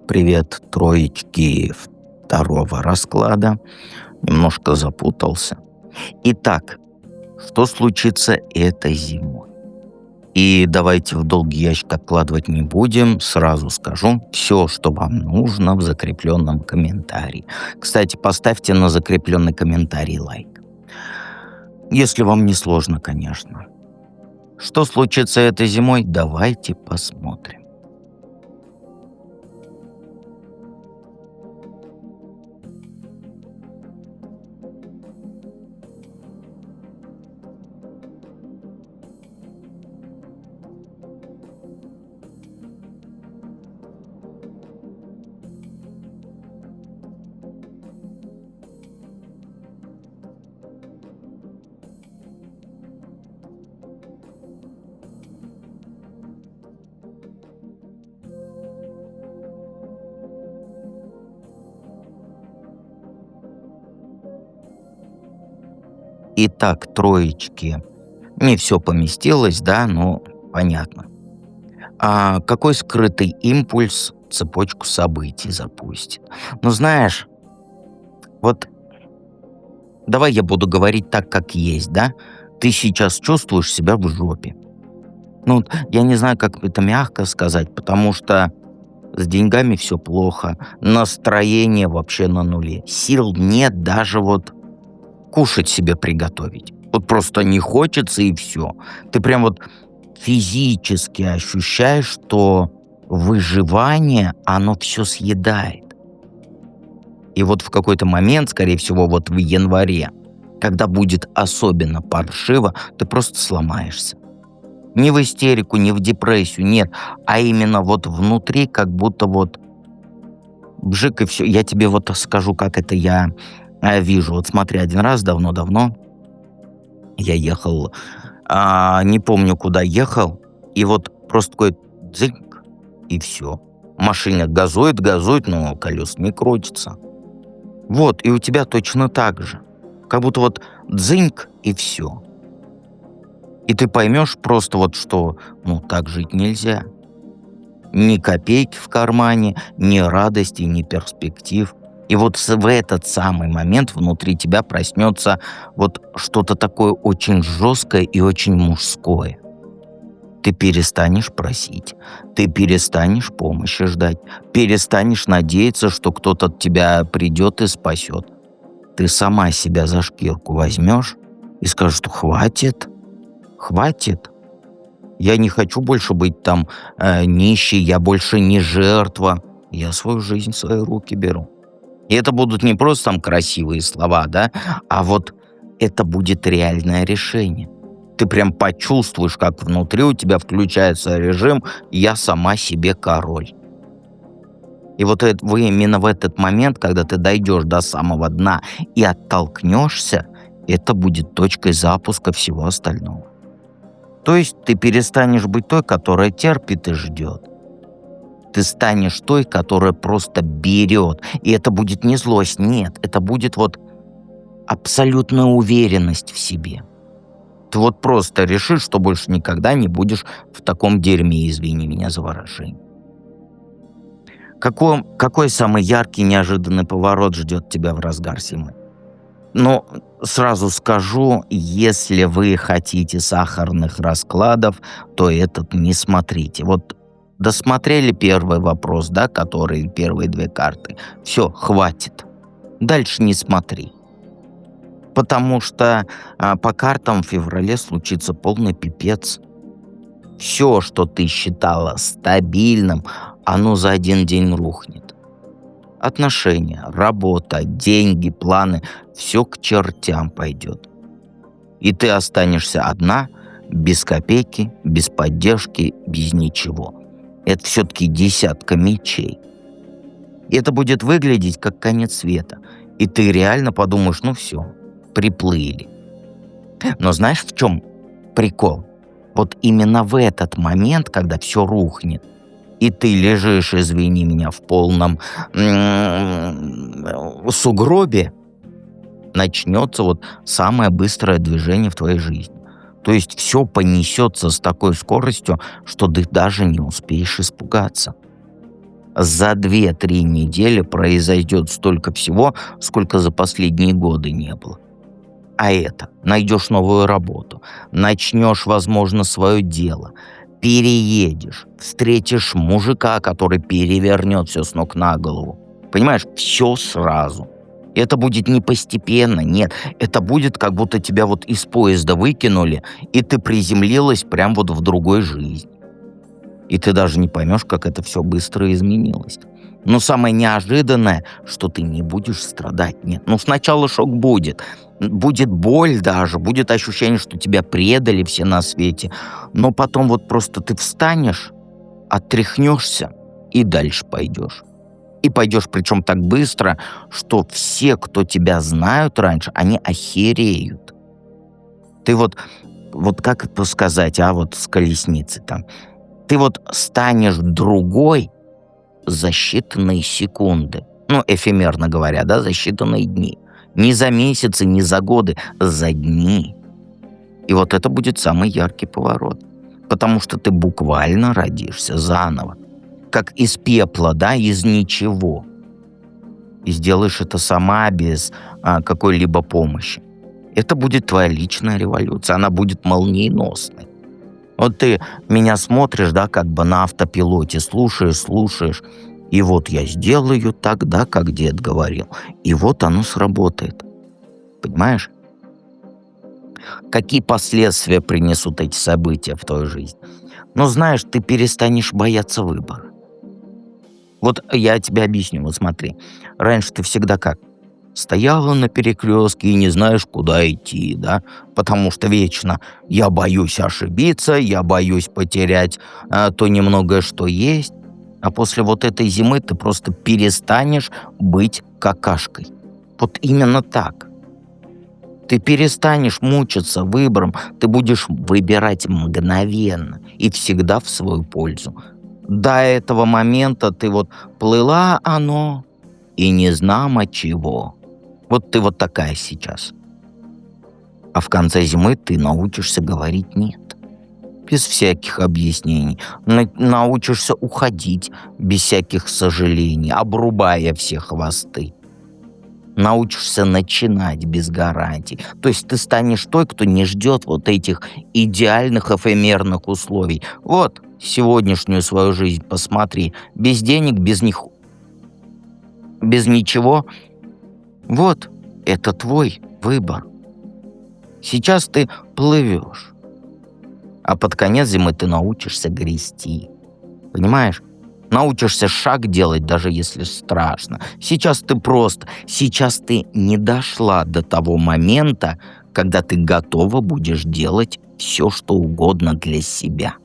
Привет, троечки второго расклада. Немножко запутался. Итак, что случится этой зимой? И давайте в долгий ящик откладывать не будем. Сразу скажу все, что вам нужно в закрепленном комментарии. Кстати, поставьте на закрепленный комментарий лайк. Если вам не сложно, конечно. Что случится этой зимой? Давайте посмотрим. Итак, троечки. Не все поместилось, да, но понятно. А какой скрытый импульс цепочку событий запустит? Ну, знаешь, вот давай я буду говорить так, как есть, да? Ты сейчас чувствуешь себя в жопе. Ну, вот я не знаю, как это мягко сказать, потому что с деньгами все плохо, настроение вообще на нуле, сил нет даже вот кушать себе приготовить. Вот просто не хочется и все. Ты прям вот физически ощущаешь, что выживание, оно все съедает. И вот в какой-то момент, скорее всего, вот в январе, когда будет особенно паршиво, ты просто сломаешься. Не в истерику, не в депрессию, нет, а именно вот внутри как будто вот бжик и все. Я тебе вот скажу, как это я вижу. Вот смотри, один раз давно-давно я ехал, не помню, куда ехал, и вот просто такой дзыньк, и все. Машина газует, газует, но колес не крутится. Вот, и у тебя точно так же. Как будто вот дзыньк, и все. И ты поймешь просто вот, что ну так жить нельзя. Ни копейки в кармане, ни радости, ни перспектив. И вот в этот самый момент внутри тебя проснется вот что-то такое очень жесткое и очень мужское. Ты перестанешь просить, ты перестанешь помощи ждать, перестанешь надеяться, что кто-то от тебя придет и спасет. Ты сама себя за шкирку возьмешь и скажешь, что хватит, хватит. Я не хочу больше быть там нищей, я больше не жертва. Я свою жизнь в свои руки беру. И это будут не просто там красивые слова, да, а вот это будет реальное решение. Ты прям почувствуешь, как внутри у тебя включается режим «я сама себе король». И вот вы именно в этот момент, когда ты дойдешь до самого дна и оттолкнешься, это будет точкой запуска всего остального. То есть ты перестанешь быть той, которая терпит и ждет. Ты станешь той, которая просто берет. И это будет не злость, нет. Это будет вот абсолютная уверенность в себе. Ты вот просто решишь, что больше никогда не будешь в таком дерьме, извини меня за выражение. Какой самый яркий, неожиданный поворот ждет тебя в разгар зимы? Ну, сразу скажу, если вы хотите сахарных раскладов, то этот не смотрите. Вот досмотрели первый вопрос, да, который первые две карты. Все, хватит. Дальше не смотри. Потому что по картам в феврале случится полный пипец. Все, что ты считала стабильным, оно за один день рухнет. Отношения, работа, деньги, планы — все к чертям пойдет. И ты останешься одна, без копейки, без поддержки, без ничего. Это все-таки десятка мечей. И это будет выглядеть как конец света. И ты реально подумаешь, ну все, приплыли. Но знаешь, в чем прикол? Вот именно в этот момент, когда все рухнет, и ты лежишь, извини меня, в полном сугробе, начнется вот самое быстрое движение в твоей жизни. То есть все понесется с такой скоростью, что ты даже не успеешь испугаться. За 2-3 недели произойдет столько всего, сколько за последние годы не было. А это, найдешь новую работу, начнешь, возможно, свое дело, переедешь, встретишь мужика, который перевернет все с ног на голову. Понимаешь, все сразу. Это будет не постепенно, нет. Это будет, как будто тебя вот из поезда выкинули, и ты приземлилась прям вот в другой жизни. И ты даже не поймешь, как это все быстро изменилось. Но самое неожиданное, что ты не будешь страдать. Нет, ну сначала шок будет. Будет боль даже, будет ощущение, что тебя предали все на свете. Но потом вот просто ты встанешь, отряхнешься и дальше пойдешь. И пойдешь причем так быстро, что все, кто тебя знают раньше, они охереют. Ты вот как это сказать, вот с колесницы там. Ты вот станешь другой за считанные секунды. Ну, эфемерно говоря, да, за считанные дни. Не за месяцы, не за годы, за дни. И вот это будет самый яркий поворот. Потому что ты буквально родишься заново. Как из пепла, да, из ничего. И сделаешь это сама без какой-либо помощи. Это будет твоя личная революция. Она будет молниеносной. Вот ты меня смотришь, да, как бы на автопилоте, слушаешь, и вот я сделаю так, да, как дед говорил. И вот оно сработает. Понимаешь? Какие последствия принесут эти события в твою жизнь? Ну, знаешь, ты перестанешь бояться выбора. Вот я тебе объясню, вот смотри. Раньше ты всегда как? Стояла на перекрестке и не знаешь, куда идти, да? Потому что вечно я боюсь ошибиться, я боюсь потерять то немногое, что есть. А после вот этой зимы ты просто перестанешь быть какашкой. Вот именно так. Ты перестанешь мучиться выбором, ты будешь выбирать мгновенно и всегда в свою пользу. До этого момента ты вот плыла оно и не знамо чего. Вот ты вот такая сейчас. А в конце зимы ты научишься говорить «нет». Без всяких объяснений. Научишься уходить без всяких сожалений, обрубая все хвосты. Научишься начинать без гарантий. То есть ты станешь той, кто не ждет вот этих идеальных эфемерных условий. Вот сегодняшнюю свою жизнь посмотри. Без денег, без ничего. Вот это твой выбор. Сейчас ты плывешь, а под конец зимы ты научишься грести. Понимаешь? Научишься шаг делать, даже если страшно. Сейчас ты не дошла до того момента, когда ты готова будешь делать все, что угодно для себя.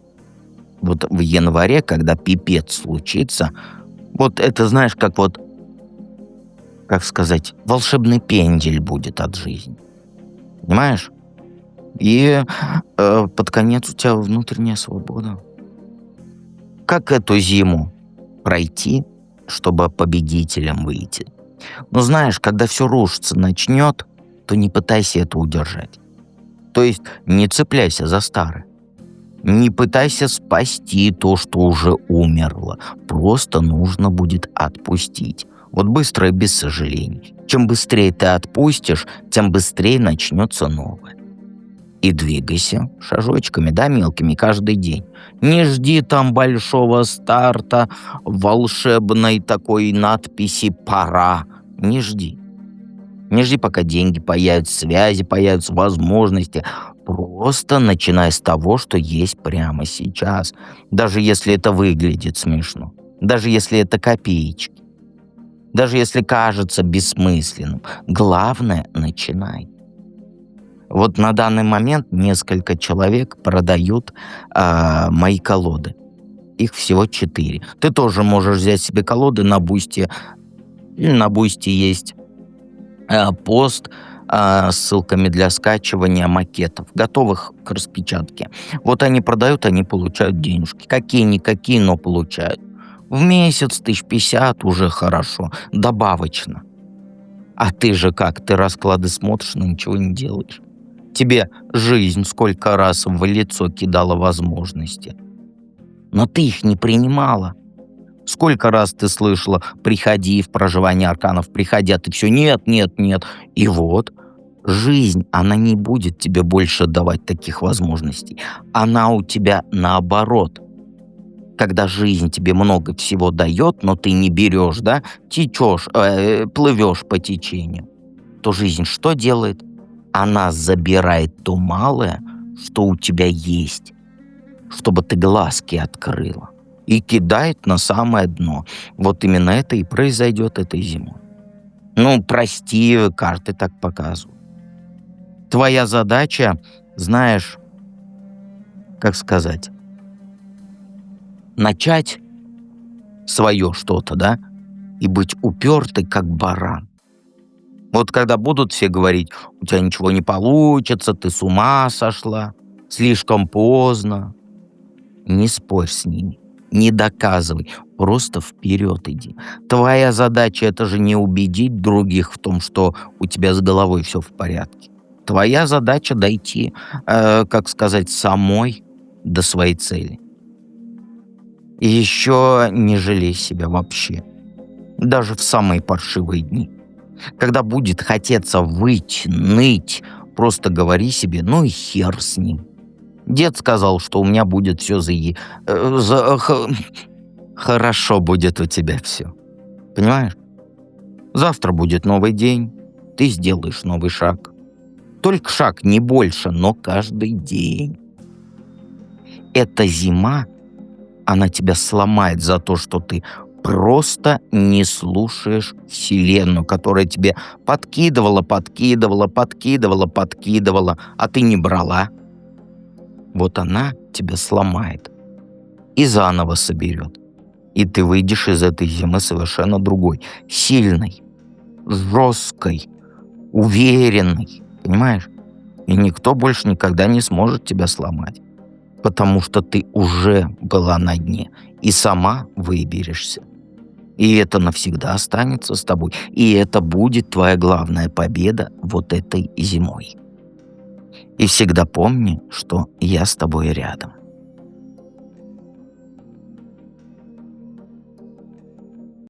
Вот в январе, когда пипец случится, вот это, знаешь, как сказать, волшебный пендель будет от жизни. Понимаешь? И под конец у тебя внутренняя свобода. Как эту зиму пройти, чтобы победителем выйти? Но знаешь, когда все рушиться начнет, то не пытайся это удержать. То есть не цепляйся за старое. Не пытайся спасти то, что уже умерло. Просто нужно будет отпустить. Вот быстро и без сожалений. Чем быстрее ты отпустишь, тем быстрее начнется новое. И двигайся шажочками, да, мелкими, каждый день. Не жди там большого старта, волшебной такой надписи «Пора». Не жди. Не жди, пока деньги появятся, связи появятся, возможности. Просто начинай с того, что есть прямо сейчас. Даже если это выглядит смешно. Даже если это копеечки. Даже если кажется бессмысленным. Главное, начинай. Вот на данный момент несколько человек продают мои колоды. Их всего 4. Ты тоже можешь взять себе колоды на Бусти. На Бусти есть пост с ссылками для скачивания макетов, готовых к распечатке. Вот они продают, они получают денежки. Какие-никакие, но получают. В месяц 1050 уже хорошо, добавочно. А ты же как? Ты расклады смотришь, но ничего не делаешь. Тебе жизнь сколько раз в лицо кидала возможности. Но ты их не принимала. Сколько раз ты слышала: "Приходи в проживание арканов, приходи", а ты все: "Нет, нет, нет". И вот жизнь, она не будет тебе больше давать таких возможностей. Она у тебя наоборот. Когда жизнь тебе много всего дает, но ты не берешь, да, течешь, плывешь по течению, то жизнь что делает? Она забирает то малое, что у тебя есть, чтобы ты глазки открыла, и кидает на самое дно. Вот именно это и произойдет этой зимой. Ну, прости, карты так показывают. Твоя задача, знаешь, как сказать, начать свое что-то, да, и быть упертой, как баран. Вот когда будут все говорить: "У тебя ничего не получится, ты с ума сошла, слишком поздно", не спорь с ними, не доказывай, просто вперед иди. Твоя задача — это же не убедить других в том, что у тебя с головой все в порядке. Твоя задача — дойти, как сказать, самой до своей цели. И еще не жалей себя вообще, даже в самые паршивые дни. Когда будет хотеться выть, ныть, просто говори себе: "Ну и хер с ним". Дед сказал, что у меня будет все хорошо будет у тебя все. Понимаешь? Завтра будет новый день, ты сделаешь новый шаг. Только шаг, не больше, но каждый день. Эта зима, она тебя сломает за то, что ты просто не слушаешь Вселенную, которая тебе подкидывала, подкидывала, подкидывала, подкидывала, а ты не брала. Вот она тебя сломает и заново соберет. И ты выйдешь из этой зимы совершенно другой. Сильной, жесткой, уверенной. Понимаешь? И никто больше никогда не сможет тебя сломать. Потому что ты уже была на дне и сама выберешься. И это навсегда останется с тобой. И это будет твоя главная победа вот этой зимой. И всегда помни, что я с тобой рядом.